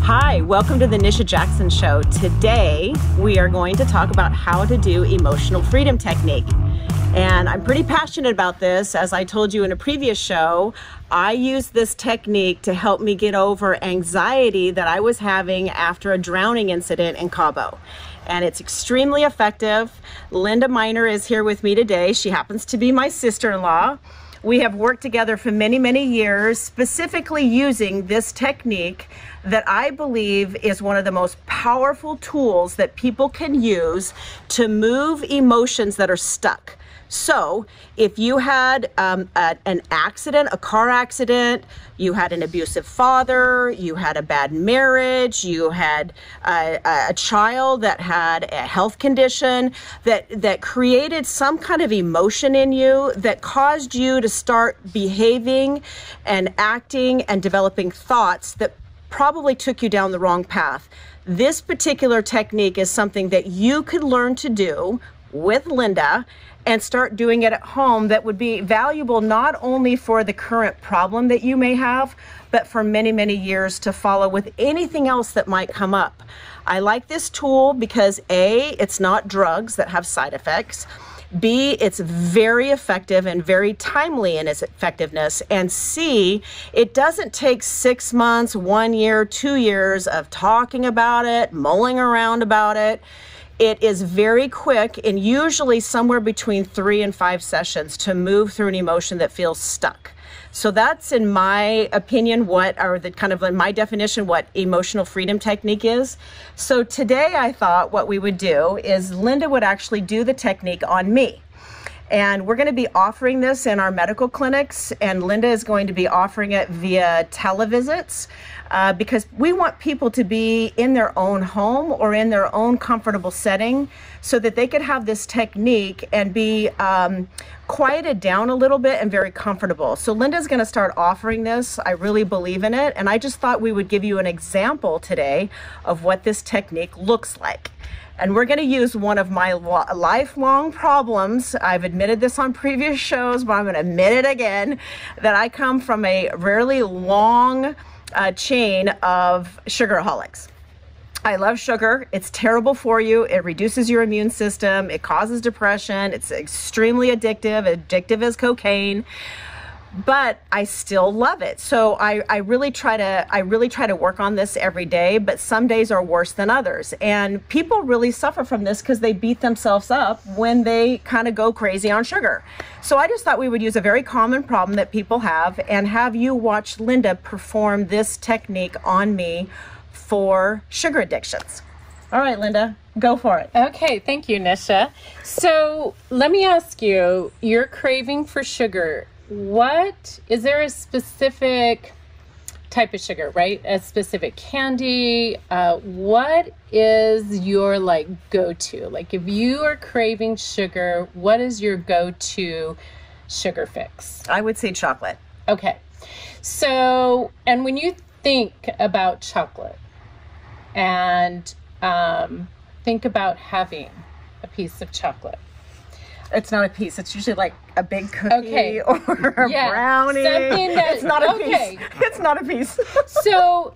Hi, welcome to the Nisha Jackson Show. Today, we are going to talk about how to do emotional freedom technique. And I'm pretty passionate about this. As I told you in a previous show, I use this technique to help me get over anxiety that I was having after a drowning incident in Cabo. And it's extremely effective. Linda Miner is here with me today. She happens to be my sister-in-law. We have worked together for many, many years, specifically using this technique that I believe is one of the most powerful tools that people can use to move emotions that are stuck. So if you had an accident, a car accident, you had an abusive father, you had a bad marriage, you had a child that had a health condition that created some kind of emotion in you that caused you to start behaving and acting and developing thoughts that probably took you down the wrong path. This particular technique is something that you could learn to do with Linda and start doing it at home that would be valuable not only for the current problem that you may have, but for many, many years to follow with anything else that might come up. I like this tool because A, it's not drugs that have side effects. B, it's very effective and very timely in its effectiveness. And C, it doesn't take 6 months, 1 year, 2 years of talking about it, mulling around about it. It is very quick and usually somewhere between 3 and 5 sessions to move through an emotion that feels stuck. So that's, in my opinion, my definition, what emotional freedom technique is. So today I thought what we would do is Linda would actually do the technique on me. And we're going to be offering this in our medical clinics, and Linda is going to be offering it via televisits because we want people to be in their own home or in their own comfortable setting so that they could have this technique and be quieted down a little bit and very comfortable. So Linda's going to start offering this. I really believe in it, and I just thought we would give you an example today of what this technique looks like. And we're going to use one of my lifelong problems. I've admitted this on previous shows, but I'm going to admit it again, that I come from a really long chain of sugaraholics. I love sugar. It's terrible for you. It reduces your immune system. It causes depression. It's extremely addictive, addictive as cocaine. But I still love it. So I really try to work on this every day, but some days are worse than others. And people really suffer from this because they beat themselves up when they kind of go crazy on sugar. So I just thought we would use a very common problem that people have and have you watch Linda perform this technique on me for sugar addictions. All right, Linda, go for it. Okay, thank you, Nisha. So let me ask you, you're craving for sugar. Is there a specific type of sugar, right? A specific candy? What is your go-to? Like if you are craving sugar, what is your go-to sugar fix? I would say chocolate. Okay. So, and when you think about chocolate and think about having a piece of chocolate, it's not a piece. It's usually like a big cookie or a brownie. It's not a piece. It's not a piece. So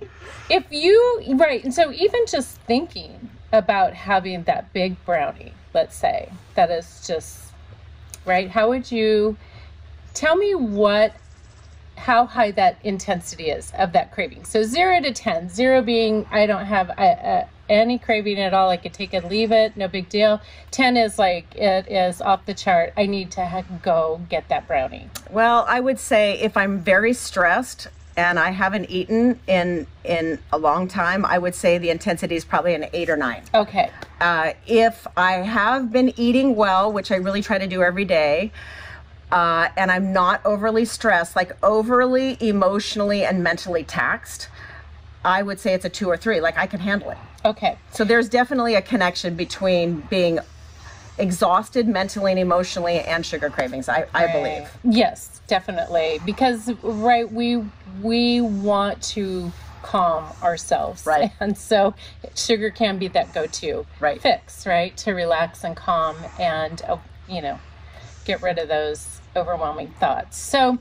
and so even just thinking about having that big brownie, let's say, that is just, right? How would you, tell me how high that intensity is of that craving. So 0 to 10, 0 being I don't have any craving at all. I could take it, leave it, no big deal. 10 is like it is off the chart. I need to go get that brownie. Well, I would say if I'm very stressed and I haven't eaten in a long time, I would say the intensity is probably an 8 or 9. Okay. If I have been eating well, which I really try to do every day, and I'm not overly stressed, like overly emotionally and mentally taxed, I would say it's a 2 or 3. Like I can handle it. Okay. So there's definitely a connection between being exhausted mentally and emotionally and sugar cravings, I believe. Yes, definitely. Because, right, we want to calm ourselves. Right. And so sugar can be that go-to fix, right? To relax and calm and, get rid of those overwhelming thoughts. So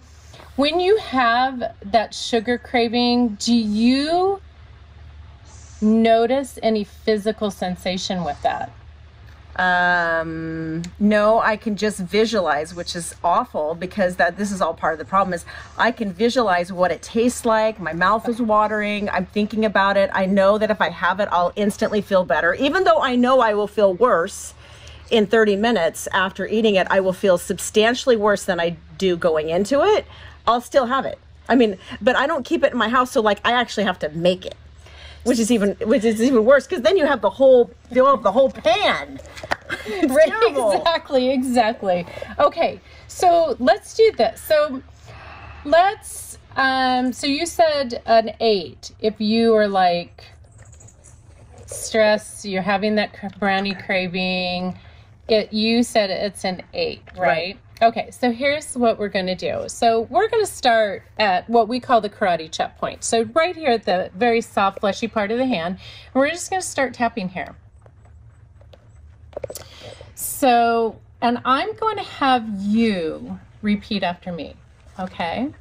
when you have that sugar craving, do you notice any physical sensation with that? No, I can just visualize, which is awful because this is all part of the problem is I can visualize what it tastes like. My mouth is watering. I'm thinking about it. I know that if I have it, I'll instantly feel better. Even though I know I will feel worse in 30 minutes after eating it, I will feel substantially worse than I do going into it. I'll still have it. I mean, but I don't keep it in my house. So like I actually have to make it. Which is even worse because then you have the whole pan. It's right, terrible. Exactly. Okay, so let's do this. So let's so you said an 8. If you are like stressed, you're having that brownie craving. You said it's an 8, right? Okay, so here's what we're going to do. So we're going to start at what we call the karate chop point. So right here at the very soft, fleshy part of the hand, we're just going to start tapping here. So, and I'm going to have you repeat after me, okay?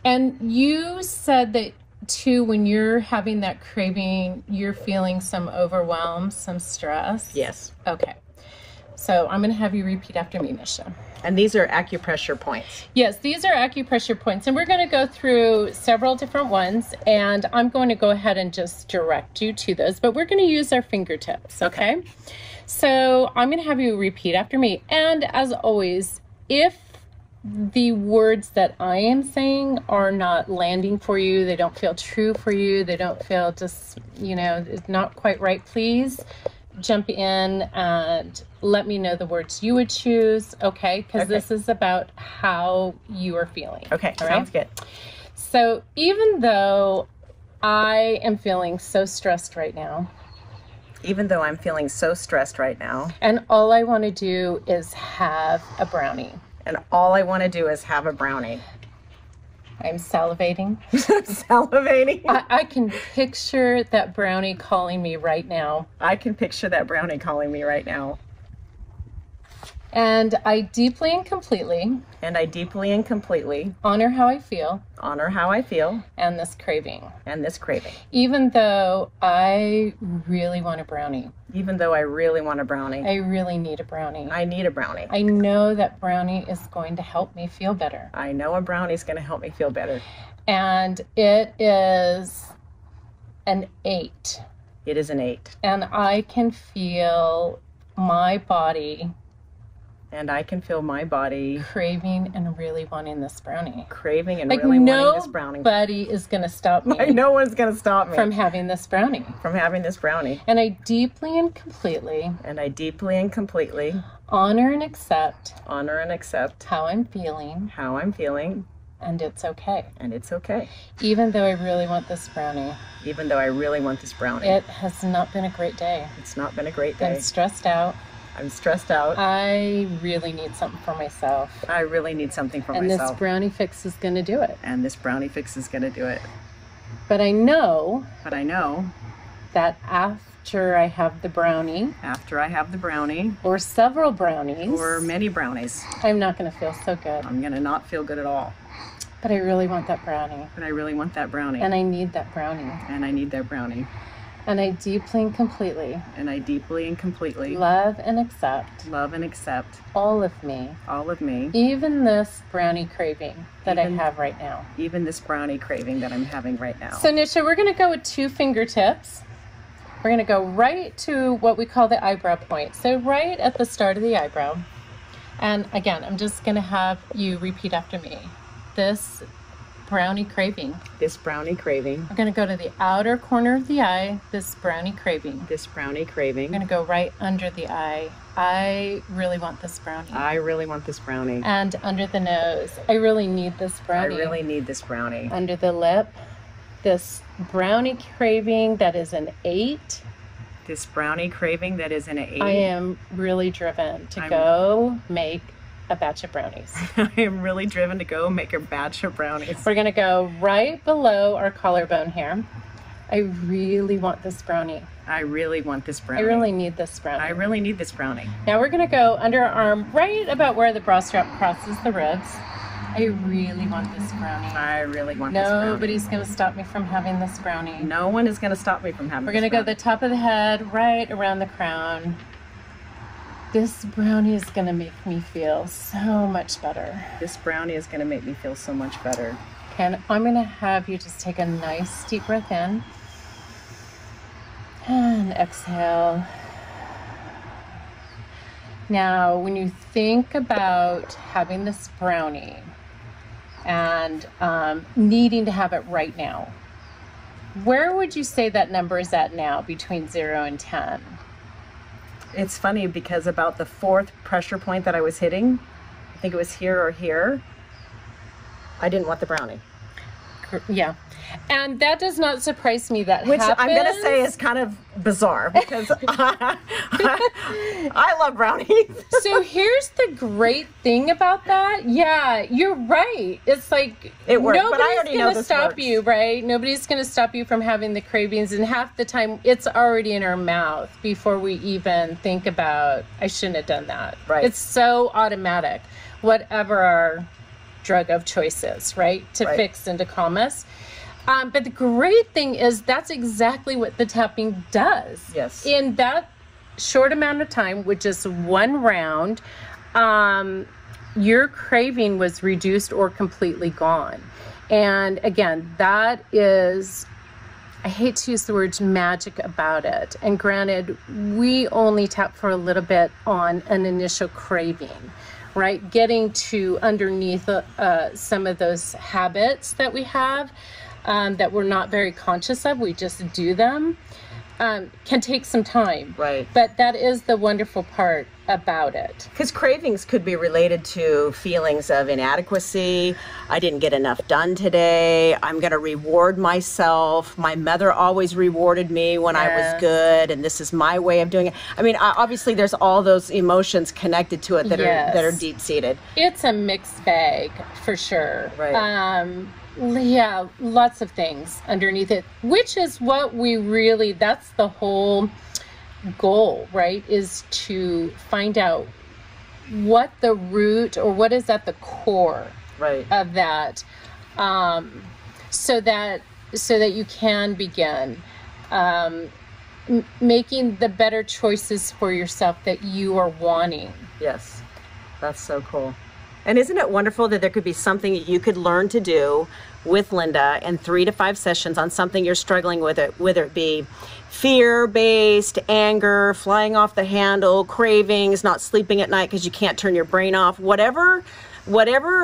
And you said that too, when you're having that craving, you're feeling some overwhelm, some stress. Yes. Okay. So I'm going to have you repeat after me, Nisha. And these are acupressure points. Yes, these are acupressure points. And we're going to go through several different ones. And I'm going to go ahead and just direct you to those. But we're going to use our fingertips, okay? So I'm going to have you repeat after me. And as always, if the words that I am saying are not landing for you, they don't feel true for you, they don't feel just, it's not quite right, please jump in and let me know the words you would choose, okay? Because this is about how you are feeling. Okay, sounds good. So even though I am feeling so stressed right now, and all I want to do is have a brownie. I'm salivating. I can picture that brownie calling me right now. And I deeply and completely honor how I feel and this craving. Even though I really want a brownie. I really need a brownie. I know that brownie is going to help me feel better. And it is an 8. And I can feel my body craving and really wanting this brownie. Nobody is going to stop me. No one's going to stop me from having this brownie. And I deeply and completely honor and accept how I'm feeling. And it's okay. Even though I really want this brownie. It has not been a great day. I'm stressed out. I really need something for myself. And this brownie fix is going to do it. But I know that after I have the brownie, or several brownies, or many brownies, I'm not going to feel so good. I'm going to not feel good at all. But I really want that brownie. And I need that brownie. And I deeply and completely love and accept all of me, even this brownie craving that I have right now. So Nisha, we're going to go with 2 fingertips. We're going to go right to what we call the eyebrow point. So right at the start of the eyebrow. And again, I'm just going to have you repeat after me. This brownie craving. We're going to go to the outer corner of the eye. This brownie craving. We're going to go right under the eye. I really want this brownie. And under the nose. I really need this brownie. Under the lip. This brownie craving that is an 8. I am really driven to go make a batch of brownies. We're going to go right below our collarbone here. I really want this brownie. I really need this brownie. Now we're going to go under our arm right about where the bra strap crosses the ribs. I really want this brownie. I really want this brownie. Nobody's going to stop me from having this brownie. No one is going to stop me from having We're this going to go to the top of the head, right around the crown. This brownie is going to make me feel so much better. This brownie is going to make me feel so much better. Okay, and I'm going to have you just take a nice deep breath in. And exhale. Now, when you think about having this brownie and needing to have it right now, where would you say that number is at now between 0 and 10? It's funny because about the 4th pressure point that I was hitting, I think it was here or here, I didn't want the brownie. Yeah. And that does not surprise me that Which happens. I'm going to say is kind of bizarre because I love brownies. So here's the great thing about that. Yeah, you're right. It's like it works, but I nobody's already know going to this stop works. you, right? Nobody's going to stop you from having the cravings. And half the time, it's already in our mouth before we even think about, I shouldn't have done that. Right. It's so automatic. Whatever our drug of choice is, right? To fix and to calm us. But the great thing is that's exactly what the tapping does. Yes. In that short amount of time, with just one round, your craving was reduced or completely gone. And again, that is, I hate to use the words magic about it. And granted, we only tap for a little bit on an initial craving, right? Getting to underneath some of those habits that we have. That we're not very conscious of, we just do them, can take some time. Right. But that is the wonderful part about it. Because cravings could be related to feelings of inadequacy. I didn't get enough done today. I'm going to reward myself. My mother always rewarded me when I was good, and this is my way of doing it. I mean, obviously, there's all those emotions connected to it that are deep seated. It's a mixed bag for sure. Right. Yeah, lots of things underneath it, which is what we really, that's the whole goal, right? Is to find out what the root or what is at the core of that, so that you can begin making the better choices for yourself that you are wanting. Yes, that's so cool. And isn't it wonderful that there could be something that you could learn to do with Linda in 3 to 5 sessions on something you're struggling with, whether it be fear-based, anger, flying off the handle, cravings, not sleeping at night because you can't turn your brain off, whatever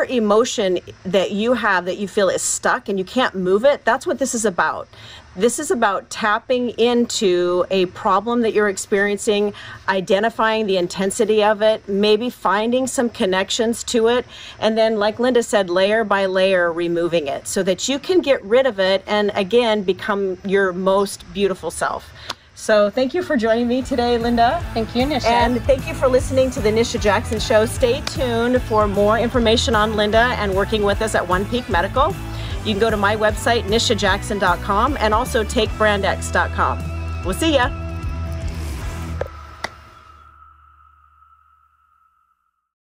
emotion that you have that you feel is stuck and you can't move it, that's what this is about. This is about tapping into a problem that you're experiencing, identifying the intensity of it, maybe finding some connections to it, and then, like Linda said, layer by layer removing it so that you can get rid of it and, again, become your most beautiful self. So thank you for joining me today, Linda. Thank you, Nisha. And thank you for listening to the Nisha Jackson Show. Stay tuned for more information on Linda and working with us at One Peak Medical. You can go to my website, nishajackson.com, and also takebrandx.com. We'll see ya.